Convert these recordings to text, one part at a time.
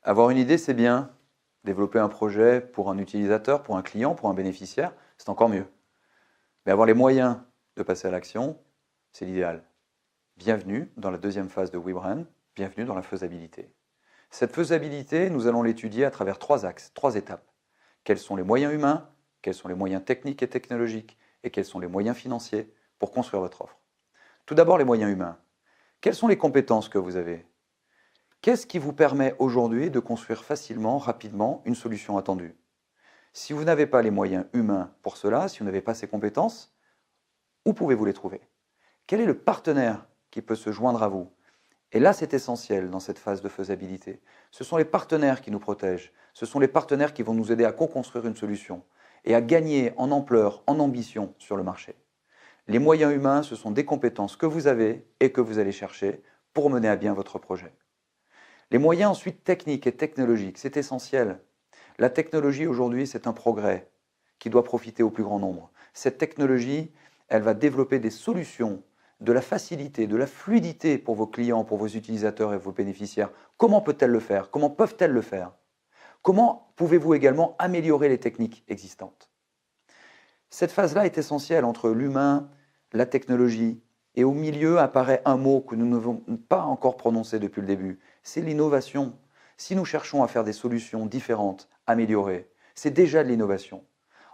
Avoir une idée, c'est bien. Développer un projet pour un utilisateur, pour un client, pour un bénéficiaire, c'est encore mieux. Mais avoir les moyens de passer à l'action, c'est l'idéal. Bienvenue dans la deuxième phase de WeBrand, bienvenue dans la faisabilité. Cette faisabilité, nous allons l'étudier à travers 3 axes, 3 étapes. Quels sont les moyens humains, quels sont les moyens techniques et technologiques, et quels sont les moyens financiers pour construire votre offre. Tout d'abord, les moyens humains. Quelles sont les compétences que vous avez? Qu'est-ce qui vous permet aujourd'hui de construire facilement, rapidement, une solution attendue? Si vous n'avez pas les moyens humains pour cela, si vous n'avez pas ces compétences, où pouvez-vous les trouver? Quel est le partenaire qui peut se joindre à vous? Et là, c'est essentiel dans cette phase de faisabilité. Ce sont les partenaires qui nous protègent. Ce sont les partenaires qui vont nous aider à co-construire une solution et à gagner en ampleur, en ambition sur le marché. Les moyens humains, ce sont des compétences que vous avez et que vous allez chercher pour mener à bien votre projet. Les moyens ensuite techniques et technologiques, c'est essentiel. La technologie aujourd'hui, c'est un progrès qui doit profiter au plus grand nombre. Cette technologie, elle va développer des solutions, de la facilité, de la fluidité pour vos clients, pour vos utilisateurs et vos bénéficiaires. Comment peut-elle le faire? Comment peuvent-elles le faire? Comment pouvez-vous également améliorer les techniques existantes? Cette phase-là est essentielle entre l'humain, la technologie, et au milieu apparaît un mot que nous n'avons pas encore prononcé depuis le début, c'est l'innovation. Si nous cherchons à faire des solutions différentes, améliorées, c'est déjà de l'innovation.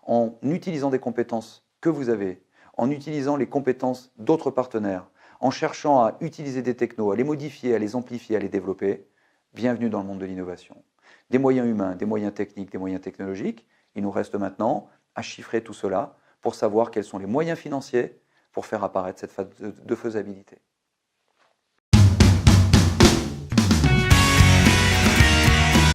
En utilisant des compétences que vous avez, en utilisant les compétences d'autres partenaires, en cherchant à utiliser des technos, à les modifier, à les amplifier, à les développer, bienvenue dans le monde de l'innovation. Des moyens humains, des moyens techniques, des moyens technologiques, il nous reste maintenant à chiffrer tout cela pour savoir quels sont les moyens financiers pour faire apparaître cette phase de faisabilité.